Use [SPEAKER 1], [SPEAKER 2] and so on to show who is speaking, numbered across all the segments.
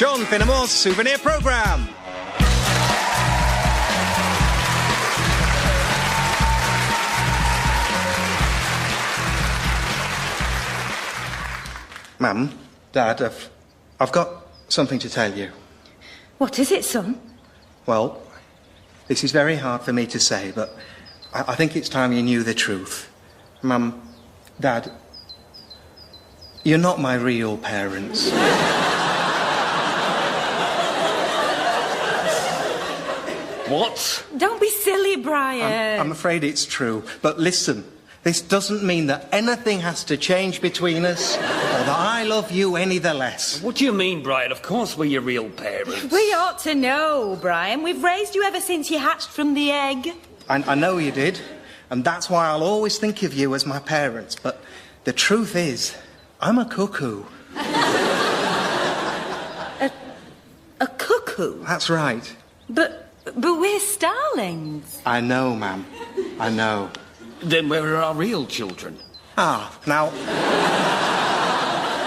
[SPEAKER 1] John Finnemore's Souvenir programme. Mum, Dad, I've got something to tell you.
[SPEAKER 2] What is it, son?
[SPEAKER 1] Well, this is very hard for me to say, but I think it's time you knew the truth. Mum, Dad, you're not my real parents.
[SPEAKER 3] What?
[SPEAKER 2] Don't be silly, Brian.
[SPEAKER 1] I'm afraid it's true, but listen. This doesn't mean that anything has to change between us, or that I love you any the less.
[SPEAKER 3] What do you mean, Brian? Of course we're your real parents.
[SPEAKER 2] We ought to know, Brian. We've raised you ever since you hatched from the egg.
[SPEAKER 1] I know you did, and that's why I'll always think of you as my parents, but the truth is, I'm a cuckoo.
[SPEAKER 2] A cuckoo?
[SPEAKER 1] That's right.
[SPEAKER 2] But we're starlings.
[SPEAKER 1] I know, ma'am. I know.
[SPEAKER 3] Then where are our real children?
[SPEAKER 1] Now,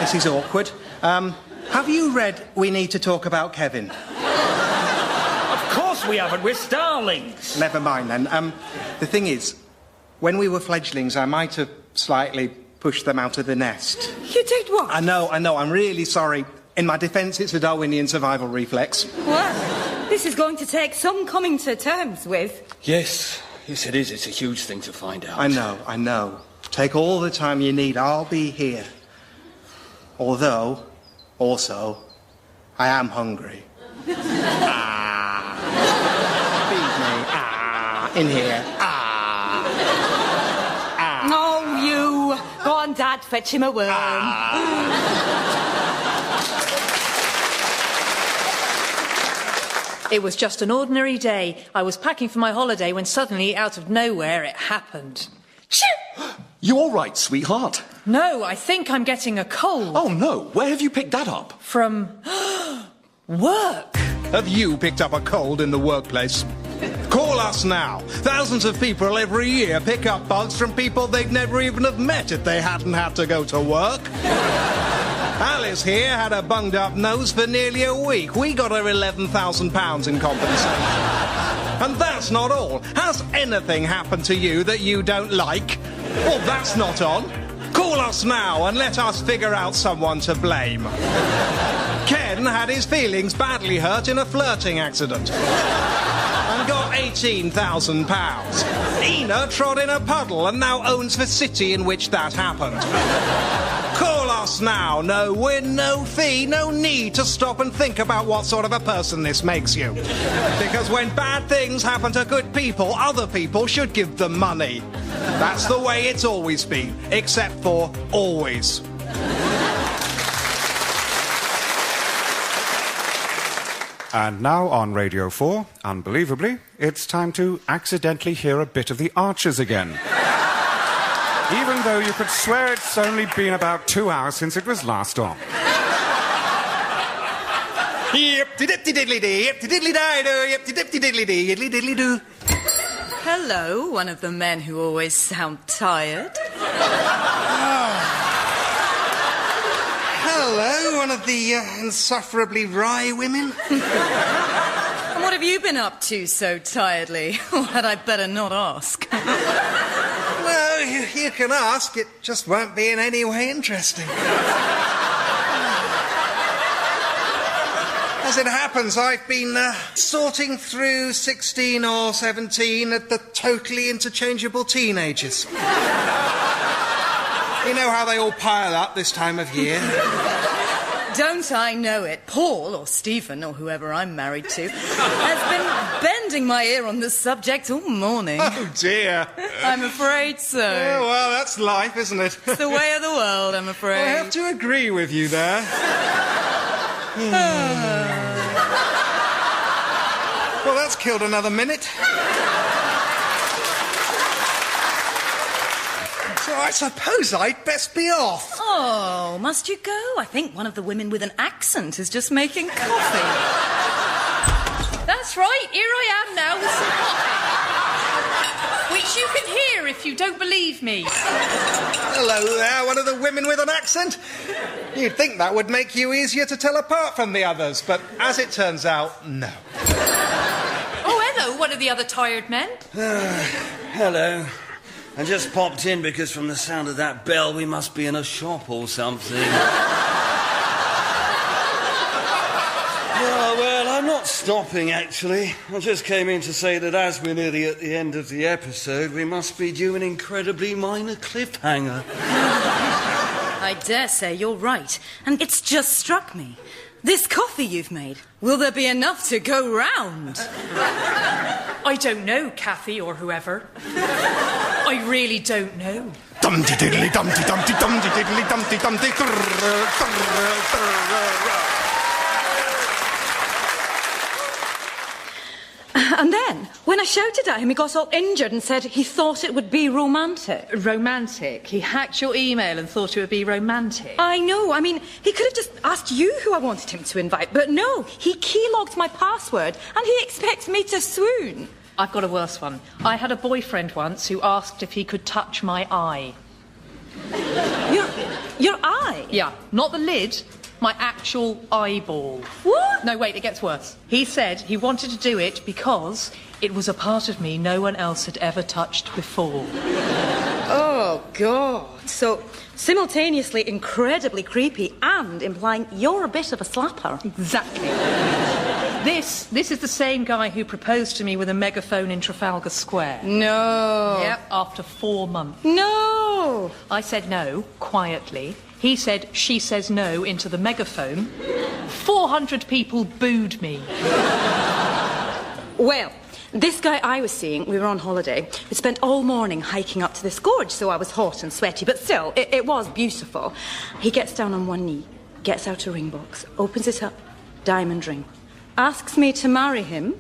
[SPEAKER 1] this is awkward. Have you read We Need to Talk About Kevin?
[SPEAKER 3] Of course we haven't. We're starlings.
[SPEAKER 1] Never mind, then. The thing is, when we were fledglings, I might have slightly pushed them out of the nest.
[SPEAKER 2] You did what?
[SPEAKER 1] I know. I'm really sorry. In my defence, it's a Darwinian survival reflex.
[SPEAKER 2] Well, this is going to take some coming to terms with.
[SPEAKER 3] Yes, it is. It's a huge thing to find out.
[SPEAKER 1] I know. Take all the time you need. I'll be here. Although, also, I am hungry. Feed me. In here.
[SPEAKER 2] Oh, you. Go on, Dad, fetch him a worm.
[SPEAKER 4] It was just an ordinary day. I was packing for my holiday when suddenly, out of nowhere, it happened.
[SPEAKER 5] You all right, sweetheart?
[SPEAKER 4] No, I think I'm getting a cold.
[SPEAKER 5] Oh, no. Where have you picked that up?
[SPEAKER 4] From work.
[SPEAKER 1] Have you picked up a cold in the workplace? Call us now. Thousands of people every year pick up bugs from people they'd never even have met if they hadn't had to go to work. Alice here had a bunged-up nose for nearly a week. We got her £11,000 in compensation. And that's not all. Has anything happened to you that you don't like? Well, that's not on. Call us now and let us figure out someone to blame. Ken had his feelings badly hurt in a flirting accident and got £18,000. Ina trod in a puddle and now owns the city in which that happened. Call us now. No win, no fee, no need to stop and think about what sort of a person this makes you. Because when bad things happen to good people, other people should give them money. That's the way it's always been, except for always.
[SPEAKER 6] And now on Radio 4, unbelievably, it's time to accidentally hear a bit of The Archers again. Even though you could swear it's only been about 2 hours since it was last on.
[SPEAKER 4] Hello, one of the men who always sound tired.
[SPEAKER 1] Hello, one of the insufferably wry women.
[SPEAKER 4] And what have you been up to so tiredly? Or had I better not ask?
[SPEAKER 1] Well, you can ask. It just won't be in any way interesting. As it happens, I've been sorting through 16 or 17 of the totally interchangeable teenagers. You know how they all pile up this time of year?
[SPEAKER 4] Don't I know it? Paul, or Stephen, or whoever I'm married to, has been bending my ear on this subject all morning.
[SPEAKER 1] Oh, dear.
[SPEAKER 4] I'm afraid so.
[SPEAKER 1] Oh, well, that's life, isn't it?
[SPEAKER 4] It's the way of the world, I'm afraid.
[SPEAKER 1] I have to agree with you there. Well, that's killed another minute. So I suppose I'd best be off.
[SPEAKER 4] Oh, must you go? I think one of the women with an accent is just making coffee. That's right, here I am now with some coffee. Which you can hear
[SPEAKER 7] here if you don't believe me.
[SPEAKER 1] Hello there, one of the women with an accent. You'd think that would make you easier to tell apart from the others, but as it turns out, no.
[SPEAKER 7] Oh, hello, one of the other tired men.
[SPEAKER 8] Hello. I just popped in because from the sound of that bell we must be in a shop or something. Well, I'm not stopping, actually. I just came in to say that as we're nearly at the end of the episode, we must be due an incredibly minor cliffhanger.
[SPEAKER 4] I dare say you're right. And it's just struck me. This coffee you've made, will there be enough to go round?
[SPEAKER 7] I don't know, Kathy or whoever. I really don't know.
[SPEAKER 1] Dumpty diddly dumpty dumpty dumpty diddly dumpty dumpty.
[SPEAKER 2] And then, when I shouted at him, he got all injured and said he thought it would be romantic.
[SPEAKER 7] Romantic? He hacked your email and thought it would be romantic?
[SPEAKER 2] I know. I mean, he could have just asked you who I wanted him to invite, but no, he keylogged my password and he expects me to swoon.
[SPEAKER 7] I've got a worse one. I had a boyfriend once who asked if he could touch my eye.
[SPEAKER 2] Your eye?
[SPEAKER 7] Yeah, not the lid, my actual eyeball.
[SPEAKER 2] What?
[SPEAKER 7] No, wait, it gets worse. He said he wanted to do it because it was a part of me no one else had ever touched before.
[SPEAKER 2] Oh, God. So, simultaneously incredibly creepy and implying you're a bit of a slapper.
[SPEAKER 7] Exactly. This is the same guy who proposed to me with a megaphone in Trafalgar Square.
[SPEAKER 2] No.
[SPEAKER 7] Yep, after 4 months.
[SPEAKER 2] No.
[SPEAKER 7] I said no, quietly. He said, she says no, into the megaphone. 400 people booed me.
[SPEAKER 2] Well, this guy I was seeing, we were on holiday. We spent all morning hiking up to this gorge, so I was hot and sweaty, but still, it was beautiful. He gets down on one knee, gets out a ring box, opens it up, diamond ring, asks me to marry him.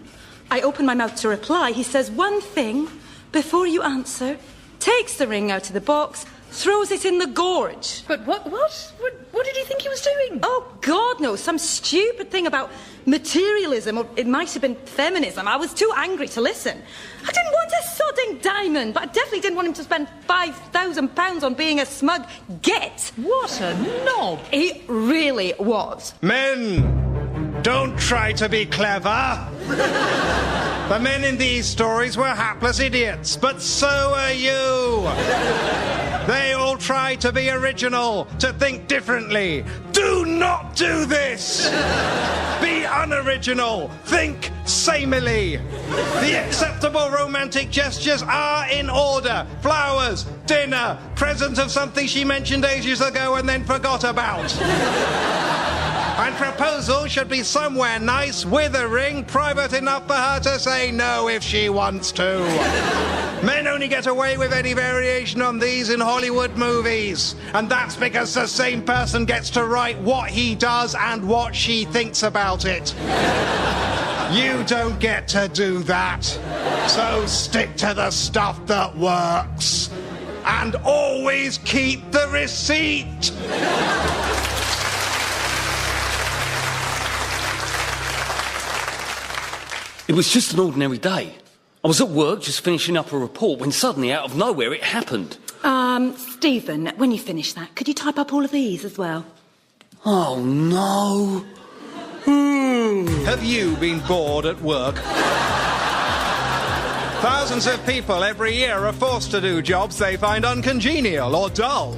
[SPEAKER 2] I open my mouth to reply. He says one thing before you answer, takes the ring out of the box, throws it in the gorge.
[SPEAKER 7] But what did he think he was doing?
[SPEAKER 2] Oh, God, no. Some stupid thing about materialism, or it might have been feminism. I was too angry to listen. I didn't want a sodding diamond, but I definitely didn't want him to spend £5,000 on being a smug git.
[SPEAKER 7] What a knob.
[SPEAKER 2] He really was.
[SPEAKER 1] Men, don't try to be clever. The men in these stories were hapless idiots, but so are you. They all try to be original, to think differently. Do not do this! Be unoriginal. Think samely. The acceptable romantic gestures are in order. Flowers, dinner, present of something she mentioned ages ago and then forgot about. And proposal should be somewhere nice, with a ring, private enough for her to say no if she wants to. Men only get away with any variation on these in Hollywood movies. And that's because the same person gets to write what he does and what she thinks about it. You don't get to do that. So stick to the stuff that works. And always keep the receipt.
[SPEAKER 8] It was just an ordinary day. I was at work just finishing up a report when suddenly, out of nowhere, it happened.
[SPEAKER 2] Stephen, when you finish that, could you type up all of these as well?
[SPEAKER 8] Oh, no.
[SPEAKER 1] Have you been bored at work? Thousands of people every year are forced to do jobs they find uncongenial or dull.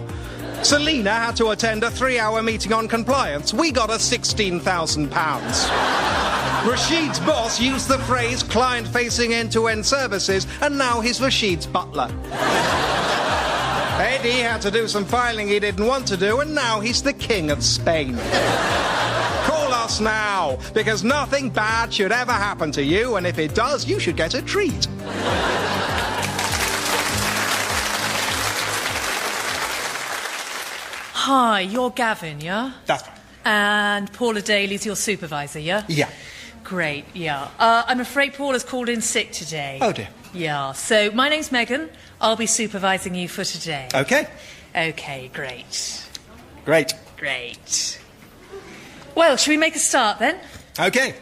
[SPEAKER 1] Selina had to attend a 3-hour meeting on compliance. We got her £16,000. Rashid's boss used the phrase client-facing end-to-end services, and now he's Rashid's butler. Eddie had to do some filing he didn't want to do, and now he's the king of Spain. Call us now, because nothing bad should ever happen to you, and if it does, you should get a treat.
[SPEAKER 7] Hi, you're Gavin, yeah?
[SPEAKER 1] That's right.
[SPEAKER 7] And Paula Daly's your supervisor, yeah?
[SPEAKER 1] Yeah.
[SPEAKER 7] Great, yeah. I'm afraid Paula's called in sick today.
[SPEAKER 1] Oh, dear.
[SPEAKER 7] Yeah, so my name's Megan. I'll be supervising you for today.
[SPEAKER 1] OK.
[SPEAKER 7] OK, great.
[SPEAKER 1] Great.
[SPEAKER 7] Great. Well, shall we make a start, then?
[SPEAKER 1] OK.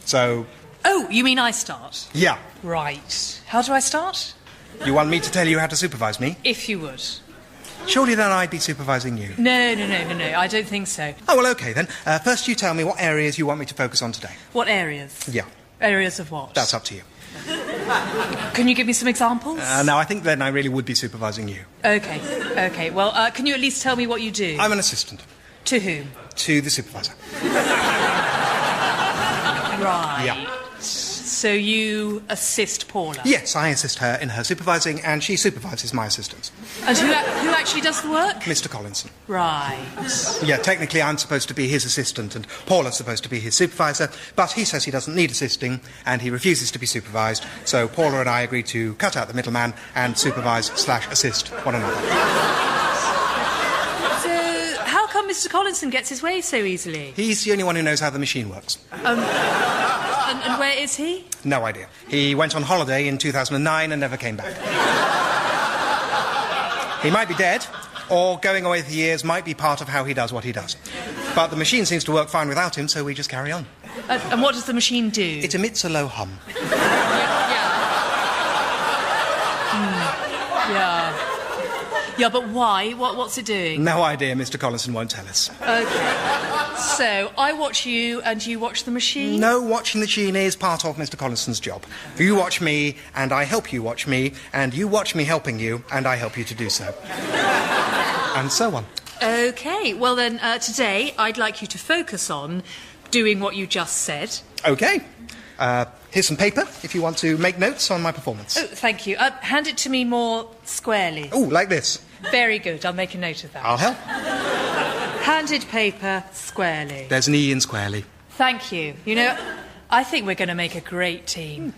[SPEAKER 1] So...
[SPEAKER 7] Oh, you mean I start?
[SPEAKER 1] Yeah.
[SPEAKER 7] Right. How do I start?
[SPEAKER 1] You want me to tell you how to supervise me?
[SPEAKER 7] If you would.
[SPEAKER 1] Surely then I'd be supervising you.
[SPEAKER 7] No, I don't think so.
[SPEAKER 1] Oh, well, OK, then. First you tell me what areas you want me to focus on today.
[SPEAKER 7] What areas?
[SPEAKER 1] Yeah.
[SPEAKER 7] Areas of what?
[SPEAKER 1] That's up to you.
[SPEAKER 7] Can you give me some examples?
[SPEAKER 1] No, I think then I really would be supervising you.
[SPEAKER 7] OK. Well, can you at least tell me what you do?
[SPEAKER 1] I'm an assistant.
[SPEAKER 7] To whom?
[SPEAKER 1] To the supervisor.
[SPEAKER 7] Right.
[SPEAKER 1] Yeah.
[SPEAKER 7] So you assist Paula?
[SPEAKER 1] Yes, I assist her in her supervising, and she supervises my assistants.
[SPEAKER 7] And who actually does the work?
[SPEAKER 1] Mr. Collinson.
[SPEAKER 7] Right.
[SPEAKER 1] Yeah, technically I'm supposed to be his assistant, and Paula's supposed to be his supervisor, but he says he doesn't need assisting, and he refuses to be supervised, so Paula and I agree to cut out the middleman and supervise/assist one another.
[SPEAKER 7] So how come Mr. Collinson gets his way so easily?
[SPEAKER 1] He's the only one who knows how the machine works.
[SPEAKER 7] And where is he?
[SPEAKER 1] No idea. He went on holiday in 2009 and never came back. He might be dead, or going away for years might be part of how he does what he does. But the machine seems to work fine without him, so we just carry on.
[SPEAKER 7] And what does the machine do?
[SPEAKER 1] It emits a low hum.
[SPEAKER 7] Yeah, but why? What's it doing?
[SPEAKER 1] No idea. Mr. Collinson won't tell us.
[SPEAKER 7] OK. So, I watch you and you watch the machine?
[SPEAKER 1] No, watching the machine is part of Mr. Collinson's job. You watch me, and I help you watch me, and you watch me helping you, and I help you to do so. And so on.
[SPEAKER 7] OK. Well, then, today, I'd like you to focus on doing what you just said.
[SPEAKER 1] OK. Here's some paper if you want to make notes on my performance.
[SPEAKER 7] Oh, thank you. Hand it to me more squarely.
[SPEAKER 1] Oh, like this.
[SPEAKER 7] Very good. I'll make a note of that.
[SPEAKER 1] I'll help.
[SPEAKER 7] Handed paper squarely.
[SPEAKER 1] There's an E in squarely.
[SPEAKER 7] Thank you. You know, I think we're going to make a great team.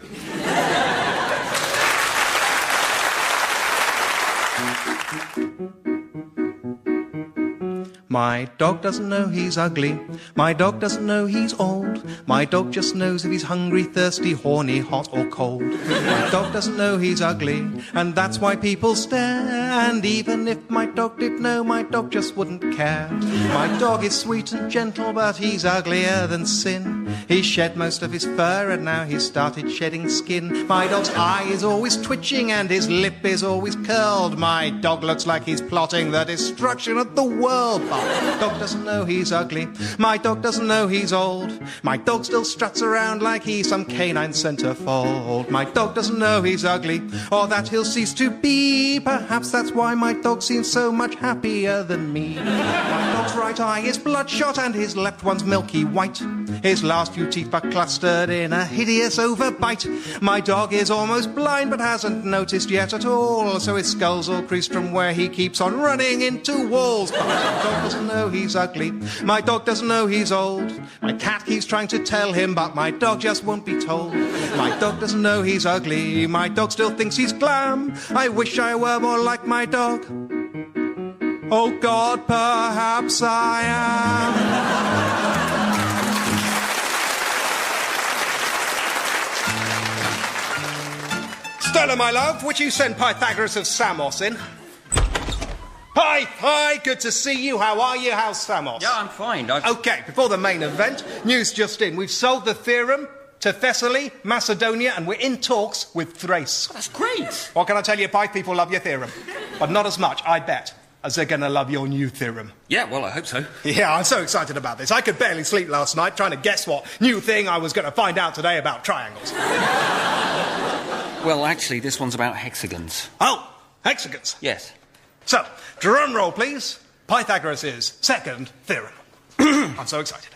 [SPEAKER 1] My dog doesn't know he's ugly. My dog doesn't know he's old. My dog just knows if he's hungry, thirsty, horny, hot or cold. My dog doesn't know he's ugly, and that's why people stare. And even if my dog did know, my dog just wouldn't care. My dog is sweet and gentle, but he's uglier than sin. He shed most of his fur, and now he's started shedding skin. My dog's eye is always twitching, and his lip is always curled. My dog looks like he's plotting the destruction of the world. My dog doesn't know he's ugly. My dog doesn't know he's old. My dog still struts around like he's some canine centerfold. My dog doesn't know he's ugly, or that he'll cease to be. Perhaps that's why my dog seems so much happier than me. My dog's right eye is bloodshot, and his left one's milky white. His last few teeth are clustered in a hideous overbite. My dog is almost blind, but hasn't noticed yet at all. So his skull's all creased from where he keeps on running into walls. But my dog doesn't know he's ugly. My dog doesn't know he's old. My cat keeps trying to tell him, but my dog just won't be told. My dog doesn't know he's ugly. My dog still thinks he's glam. I wish I were more like my dog. Oh God, perhaps I am. Stella, my love, would you send Pythagoras of Samos in? Hi, good to see you. How are you? How's Samos?
[SPEAKER 3] Yeah, I'm fine.
[SPEAKER 1] OK, before the main event, news just in. We've solved the theorem to Thessaly, Macedonia, and we're in talks with Thrace.
[SPEAKER 3] That's great.
[SPEAKER 1] What can I tell you? Pyth people love your theorem. But not as much, I bet, as they're going to love your new theorem.
[SPEAKER 3] Yeah, well, I hope so.
[SPEAKER 1] Yeah, I'm so excited about this. I could barely sleep last night trying to guess what new thing I was going to find out today about triangles.
[SPEAKER 3] Well, actually, this one's about hexagons.
[SPEAKER 1] Oh, hexagons.
[SPEAKER 3] Yes.
[SPEAKER 1] So, drum roll, please. Pythagoras' second theorem. I'm so excited.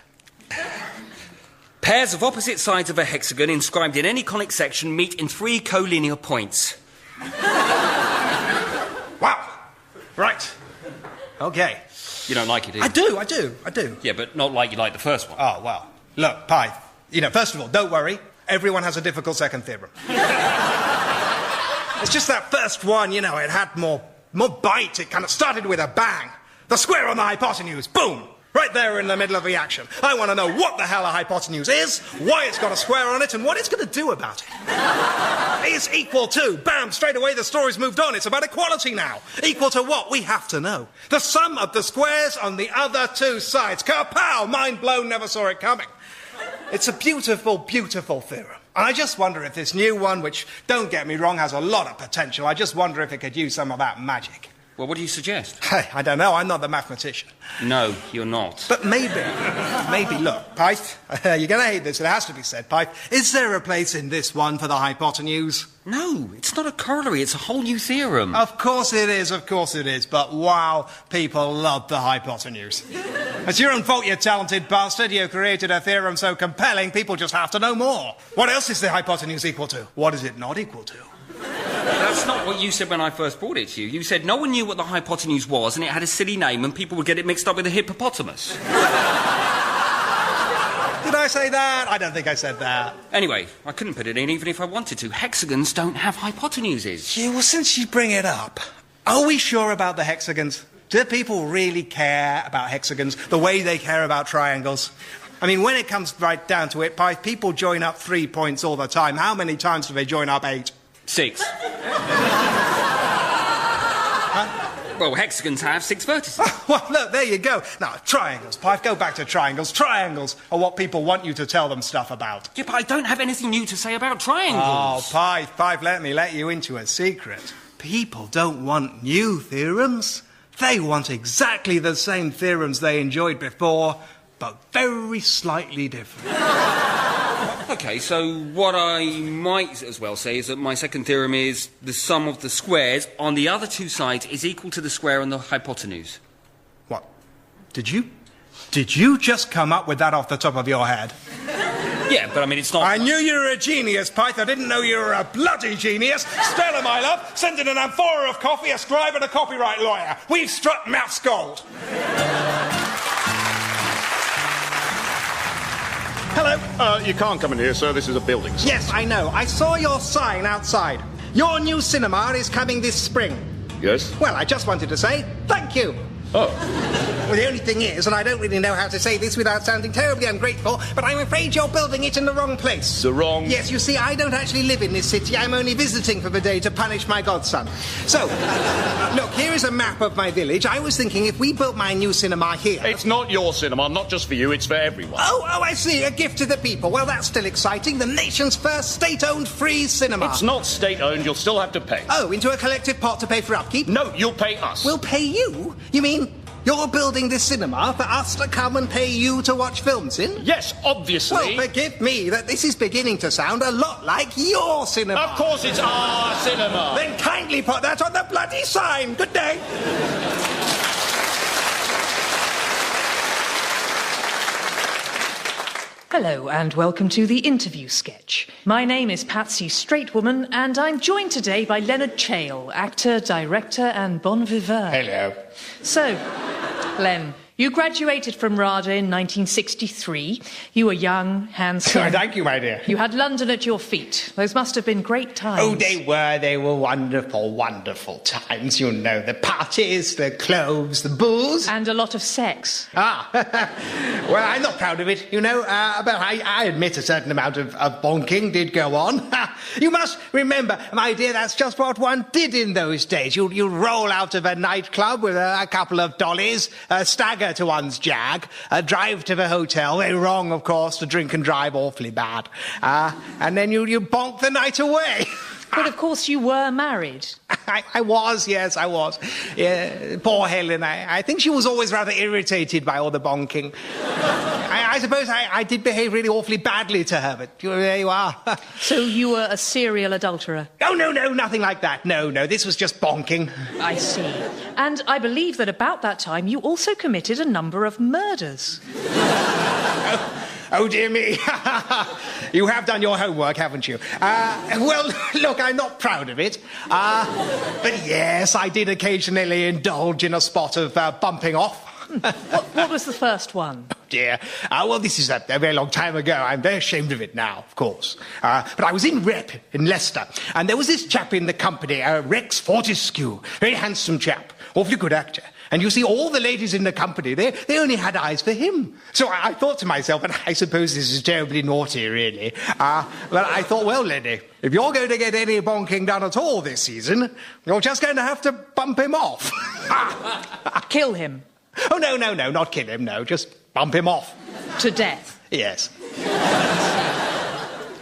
[SPEAKER 3] Pairs of opposite sides of a hexagon inscribed in any conic section meet in 3 collinear points.
[SPEAKER 1] Wow. Right. OK.
[SPEAKER 3] You don't like it, do you?
[SPEAKER 1] I do.
[SPEAKER 3] Yeah, but not like you like the first one.
[SPEAKER 1] Oh, well. Look, Pyth, first of all, don't worry. Everyone has a difficult second theorem. It's just that first one, it had more bite. It kind of started with a bang. The square on the hypotenuse, boom! Right there in the middle of the action. I want to know what the hell a hypotenuse is, why it's got a square on it, and what it's going to do about it. Is equal to, bam, straight away the story's moved on. It's about equality now. Equal to what? We have to know. The sum of the squares on the other two sides. Kapow! Mind blown, never saw it coming. It's a beautiful, beautiful theorem. And I just wonder if this new one, which, don't get me wrong, has a lot of potential, I just wonder if it could use some of that magic.
[SPEAKER 3] Well, what do you suggest?
[SPEAKER 1] Hey, I don't know, I'm not the mathematician.
[SPEAKER 3] No, you're not.
[SPEAKER 1] But maybe, look, Pyth, you're going to hate this, it has to be said, Pyth, is there a place in this one for the hypotenuse?
[SPEAKER 3] No, it's not a corollary, it's a whole new theorem.
[SPEAKER 1] Of course it is, but wow, people love the hypotenuse. It's your own fault, you talented bastard. You created a theorem so compelling, people just have to know more. What else is the hypotenuse equal to? What is it not equal to?
[SPEAKER 3] That's not what you said when I first brought it to you. You said no one knew what the hypotenuse was and it had a silly name and people would get it mixed up with a hippopotamus.
[SPEAKER 1] Did I say that? I don't think I said that.
[SPEAKER 3] Anyway, I couldn't put it in even if I wanted to. Hexagons don't have hypotenuses.
[SPEAKER 1] Yeah, well, since you bring it up, are we sure about the hexagons? Do people really care about hexagons the way they care about triangles? I mean, when it comes right down to it, people join up 3 points all the time. How many times do they join up 8?
[SPEAKER 3] 6. Well, hexagons have 6 vertices.
[SPEAKER 1] Oh, well, look, there you go. Now, triangles, Pyth, go back to triangles. Triangles are what people want you to tell them stuff about.
[SPEAKER 3] Yeah, but I don't have anything new to say about triangles.
[SPEAKER 1] Oh, Pyth, let me let you into a secret. People don't want new theorems. They want exactly the same theorems they enjoyed before, but very slightly different.
[SPEAKER 3] OK, so what I might as well say is that my second theorem is the sum of the squares on the other two sides is equal to the square on the hypotenuse.
[SPEAKER 1] What? Did you just come up with that off the top of your head?
[SPEAKER 3] Yeah, but I mean, it's not...
[SPEAKER 1] I knew you were a genius, Pyth. I didn't know you were a bloody genius. Stella, my love, send in an amphora of coffee, a scribe and a copyright lawyer. We've struck maths gold. Hello.
[SPEAKER 9] You can't come in here, sir. This is a building site.
[SPEAKER 1] Yes, I know. I saw your sign outside. Your new cinema is coming this spring.
[SPEAKER 9] Yes?
[SPEAKER 1] Well, I just wanted to say thank you.
[SPEAKER 9] Oh.
[SPEAKER 1] Well, the only thing is, and I don't really know how to say this without sounding terribly ungrateful, but I'm afraid you're building it in the wrong place.
[SPEAKER 9] The wrong...
[SPEAKER 1] Yes, you see, I don't actually live in this city. I'm only visiting for the day to punish my godson. So, look, here is a map of my village. I was thinking if we built my new cinema here...
[SPEAKER 9] It's not your cinema, not just for you, it's for everyone.
[SPEAKER 1] Oh, I see. A gift to the people. Well, that's still exciting. The nation's first state-owned free cinema.
[SPEAKER 9] It's not state-owned. You'll still have to pay.
[SPEAKER 1] Oh, into a collective pot to pay for upkeep?
[SPEAKER 9] No, you'll pay us.
[SPEAKER 1] We'll pay you? You mean... you're building this cinema for us to come and pay you to watch films in?
[SPEAKER 9] Yes, obviously.
[SPEAKER 1] Well, forgive me that this is beginning to sound a lot like your cinema.
[SPEAKER 9] Of course it's our cinema.
[SPEAKER 1] Then kindly put that on the bloody sign. Good day.
[SPEAKER 7] Hello and welcome to the interview sketch. My name is Patsy Straightwoman and I'm joined today by Leonard Chale, actor, director and bon vivant.
[SPEAKER 1] Hello.
[SPEAKER 7] So, Len, you graduated from RADA in 1963. You were young, handsome.
[SPEAKER 1] Thank you, my dear.
[SPEAKER 7] You had London at your feet. Those must have been great times.
[SPEAKER 1] Oh, they were wonderful, wonderful times. You know, the parties, the clothes, the booze.
[SPEAKER 7] And a lot of sex.
[SPEAKER 1] Ah, well, I'm not proud of it, you know, but I admit a certain amount of bonking did go on. You must remember, my dear, that's just what one did in those days. You'd roll out of a nightclub with a couple of dollies, stagger to one's jag, drive to the hotel, very wrong, of course, to drink and drive, awfully bad, and then you bonk the night away.
[SPEAKER 7] But of course you were married.
[SPEAKER 1] I was, yes, I was. Yeah, poor Helen, I think she was always rather irritated by all the bonking. I suppose I did behave really awfully badly to her, but there you are.
[SPEAKER 7] So you were a serial adulterer?
[SPEAKER 1] Oh, no, nothing like that. No, this was just bonking.
[SPEAKER 7] I see. And I believe that about that time you also committed a number of murders.
[SPEAKER 1] Oh, dear me. You have done your homework, haven't you? Well, look, I'm not proud of it. But yes, I did occasionally indulge in a spot of bumping off.
[SPEAKER 7] What was the first one?
[SPEAKER 1] Oh, dear. Well, this is a very long time ago. I'm very ashamed of it now, of course. But I was in rep in Leicester, and there was this chap in the company, Rex Fortescue, very handsome chap, awfully good actor. And you see, all the ladies in the company, they only had eyes for him. So I thought to myself, and I suppose this is terribly naughty, really, but I thought, well, Lenny, if you're going to get any bonking done at all this season, you're just going to have to bump him off.
[SPEAKER 7] Kill him?
[SPEAKER 1] Oh, no, not kill him, no, just bump him off.
[SPEAKER 7] To death?
[SPEAKER 1] Yes.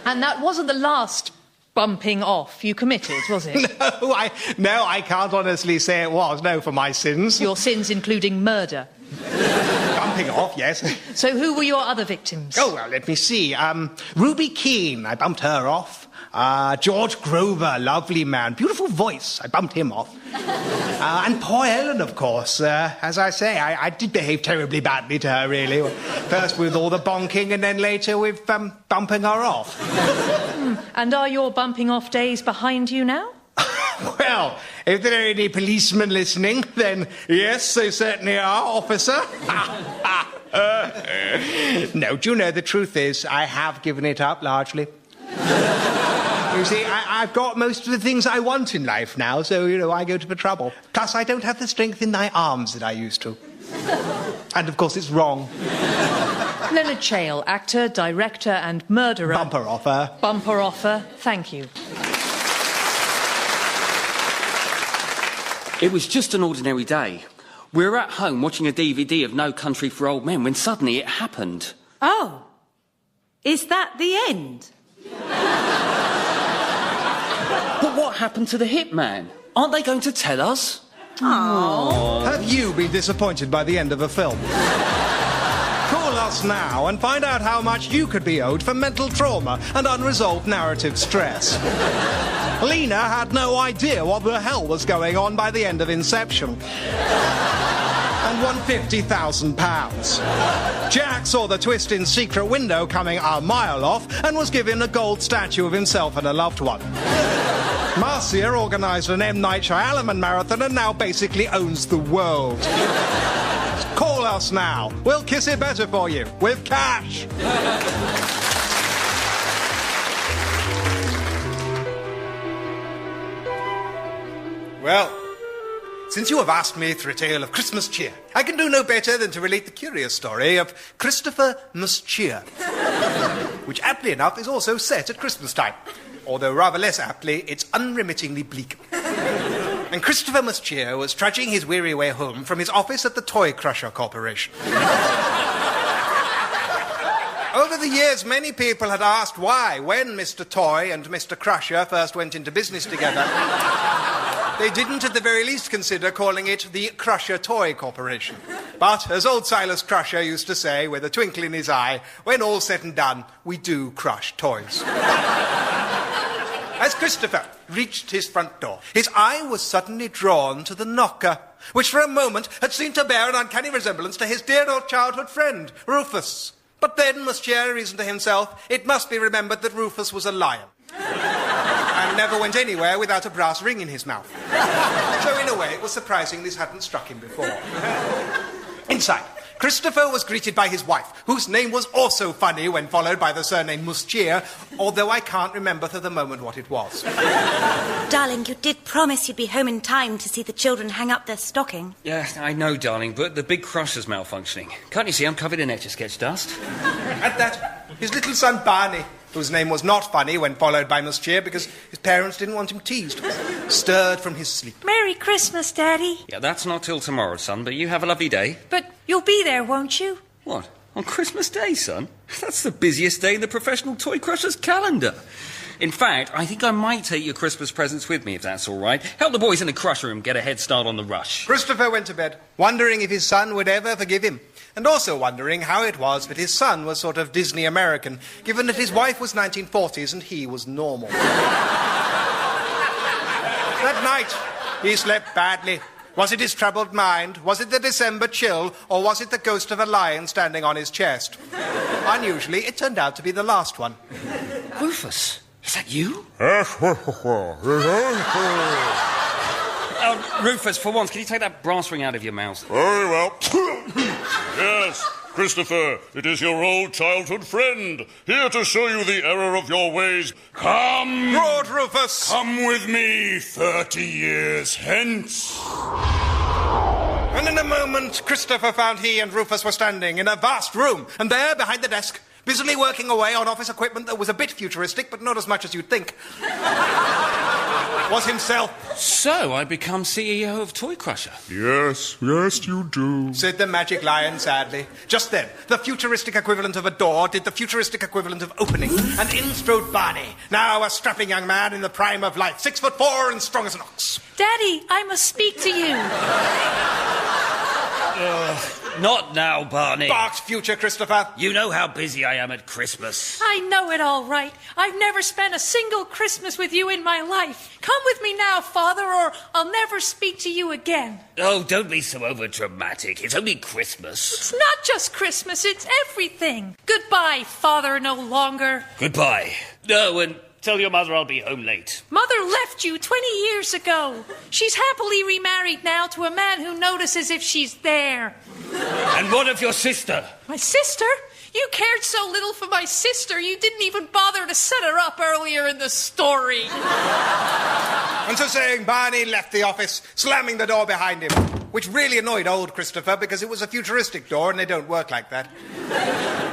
[SPEAKER 7] And that wasn't the last bumping off you committed, was it?
[SPEAKER 1] No, I can't honestly say it was. No, for my sins.
[SPEAKER 7] Your sins including murder.
[SPEAKER 1] Bumping off, yes.
[SPEAKER 7] So who were your other victims?
[SPEAKER 1] Oh, well, let me see. Ruby Keane, I bumped her off. George Grover, lovely man. Beautiful voice, I bumped him off. And poor Ellen, of course. As I say, I did behave terribly badly to her, really. First with all the bonking and then later with bumping her off.
[SPEAKER 7] And are your bumping off days behind you now?
[SPEAKER 1] Well, if there are any policemen listening, then yes, they certainly are, officer. No, do you know, the truth is, I have given it up, largely. You see, I've got most of the things I want in life now, so, I go to the trouble. Plus, I don't have the strength in my arms that I used to. And, of course, it's wrong.
[SPEAKER 7] Leonard Chale, actor, director and murderer.
[SPEAKER 1] Bumper offer.
[SPEAKER 7] Bumper offer, thank you.
[SPEAKER 3] It was just an ordinary day. We were at home watching a DVD of No Country for Old Men when suddenly it happened.
[SPEAKER 2] Oh. Is that the end?
[SPEAKER 3] But what happened to the hitman? Aren't they going to tell us?
[SPEAKER 2] Oh.
[SPEAKER 1] Have you been disappointed by the end of a film? Call us now and find out how much you could be owed for mental trauma and unresolved narrative stress. Lena had no idea what the hell was going on by the end of Inception. And won £50,000. Jack saw the twist in Secret Window coming a mile off and was given a gold statue of himself and a loved one. Marcia organised an M. Night Shyamalan marathon and now basically owns the world. Call us now. We'll kiss it better for you, with cash. Well, since you have asked me for a tale of Christmas cheer, I can do no better than to relate the curious story of Christopher Must Cheer, which aptly enough is also set at Christmas time, although rather less aptly, it's unremittingly bleak. And Christopher Must Cheer was trudging his weary way home from his office at the Toy Crusher Corporation. Over the years, many people had asked why, when Mr. Toy and Mr. Crusher first went into business together, they didn't at the very least consider calling it the Crusher Toy Corporation. But, as old Silas Crusher used to say, with a twinkle in his eye, when all's said and done, we do crush toys. As Christopher reached his front door, his eye was suddenly drawn to the knocker, which for a moment had seemed to bear an uncanny resemblance to his dear old childhood friend, Rufus. But then, Monsieur reasoned to himself, it must be remembered that Rufus was a lion. And never went anywhere without a brass ring in his mouth. So in a way, it was surprising this hadn't struck him before. Inside, Christopher was greeted by his wife, whose name was also funny when followed by the surname Mustier, although I can't remember for the moment what it was.
[SPEAKER 2] Darling, you did promise you'd be home in time to see the children hang up their stocking.
[SPEAKER 3] Yeah, I know, darling, but the big crusher's malfunctioning. Can't you see I'm covered in Etch-a-Sketch dust?
[SPEAKER 1] At that, his little son Barney, whose name was not funny when followed by Mustier because his parents didn't want him teased, stirred from his sleep.
[SPEAKER 2] Merry Christmas, Daddy.
[SPEAKER 3] Yeah, that's not till tomorrow, son, but you have a lovely day.
[SPEAKER 2] But you'll be there, won't you?
[SPEAKER 3] What? On Christmas Day, son? That's the busiest day in the professional toy crusher's calendar. In fact, I think I might take your Christmas presents with me, if that's all right. Help the boys in the crusher room get a head start on the rush.
[SPEAKER 1] Christopher went to bed, wondering if his son would ever forgive him, and also wondering how it was that his son was sort of Disney American, given that his wife was 1940s and he was normal. That night, he slept badly. Was it his troubled mind? Was it the December chill? Or was it the ghost of a lion standing on his chest? Unusually, it turned out to be the last one.
[SPEAKER 3] Rufus, is that you? Rufus, for once, can you take that brass ring out of your mouth?
[SPEAKER 10] Very well. Yes, Christopher, it is your old childhood friend, here to show you the error of your ways. Come!
[SPEAKER 1] Roared Rufus!
[SPEAKER 10] Come with me 30 years hence.
[SPEAKER 1] And in a moment, Christopher found he and Rufus were standing in a vast room, and there, behind the desk, busily working away on office equipment that was a bit futuristic, but not as much as you'd think. was himself.
[SPEAKER 3] So I become CEO of Toy Crusher.
[SPEAKER 10] Yes, you do.
[SPEAKER 1] Said the magic lion sadly. Just then, the futuristic equivalent of a door did the futuristic equivalent of opening, and in strode Barney, now a strapping young man in the prime of life, 6'4" and strong as an ox.
[SPEAKER 7] Daddy, I must speak to you.
[SPEAKER 3] Not now, Barney.
[SPEAKER 1] Bark's future, Christopher.
[SPEAKER 3] You know how busy I am at Christmas.
[SPEAKER 7] I know it all right. I've never spent a single Christmas with you in my life. Come with me now, Father, or I'll never speak to you again.
[SPEAKER 3] Oh, don't be so overdramatic. It's only Christmas.
[SPEAKER 7] It's not just Christmas, it's everything. Goodbye, Father no longer.
[SPEAKER 3] Goodbye. No, and tell your mother I'll be home late.
[SPEAKER 7] Mother left you 20 years ago. She's happily remarried now to a man who notices if she's there.
[SPEAKER 3] And what of your sister?
[SPEAKER 7] My sister? You cared so little for my sister, you didn't even bother to set her up earlier in the story.
[SPEAKER 1] And so saying, Barney left the office, slamming the door behind him, which really annoyed old Christopher because it was a futuristic door and they don't work like that.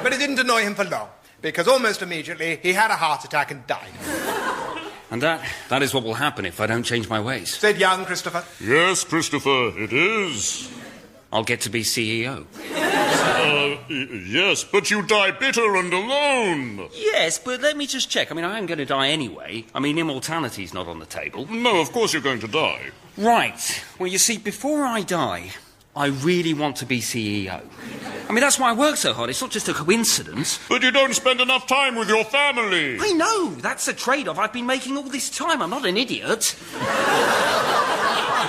[SPEAKER 1] But it didn't annoy him for long, because almost immediately he had a heart attack and died.
[SPEAKER 3] And that is what will happen if I don't change my ways.
[SPEAKER 1] Said young Christopher.
[SPEAKER 10] Yes, Christopher, it is.
[SPEAKER 3] I'll get to be CEO.
[SPEAKER 10] Yes, but you die bitter and alone.
[SPEAKER 3] Yes, but let me just check. I am going to die anyway. Immortality's not on the table.
[SPEAKER 10] No, of course you're going to die.
[SPEAKER 3] Right. Well, you see, before I die, I really want to be CEO. That's why I work so hard. It's not just a coincidence.
[SPEAKER 10] But you don't spend enough time with your family.
[SPEAKER 3] I know. That's a trade-off I've been making all this time. I'm not an idiot.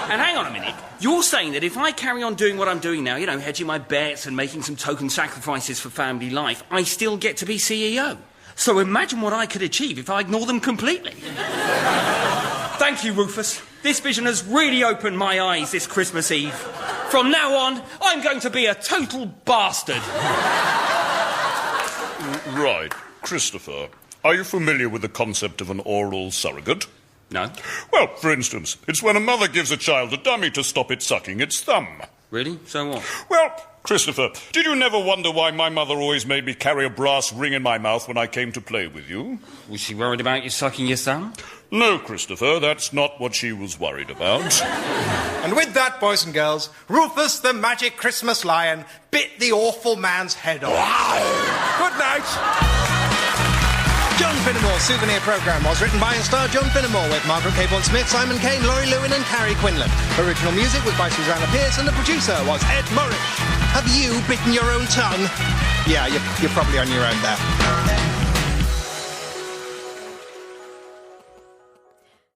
[SPEAKER 3] And hang on a minute. You're saying that if I carry on doing what I'm doing now, hedging my bets and making some token sacrifices for family life, I still get to be CEO. So imagine what I could achieve if I ignore them completely. Thank you, Rufus. This vision has really opened my eyes this Christmas Eve. From now on, I'm going to be a total bastard.
[SPEAKER 10] Right. Christopher, are you familiar with the concept of an oral surrogate?
[SPEAKER 3] No.
[SPEAKER 10] Well, for instance, it's when a mother gives a child a dummy to stop it sucking its thumb.
[SPEAKER 3] Really? So what?
[SPEAKER 10] Well, Christopher, did you never wonder why my mother always made me carry a brass ring in my mouth when I came to play with you?
[SPEAKER 3] Was she worried about you sucking your thumb?
[SPEAKER 10] No, Christopher, that's not what she was worried about.
[SPEAKER 1] And with that, boys and girls, Rufus the Magic Christmas Lion bit the awful man's head off. Wow. Good night. John Finnemore's Souvenir programme was written by and starred John Finnemore with Margaret Cabourn-Smith, Simon Kane, Lawry, Lewin and Carrie Quinlan. Original music was by Susanna Pierce and the producer was Ed Morrish. Have you bitten your own tongue? Yeah, you're probably on your own there.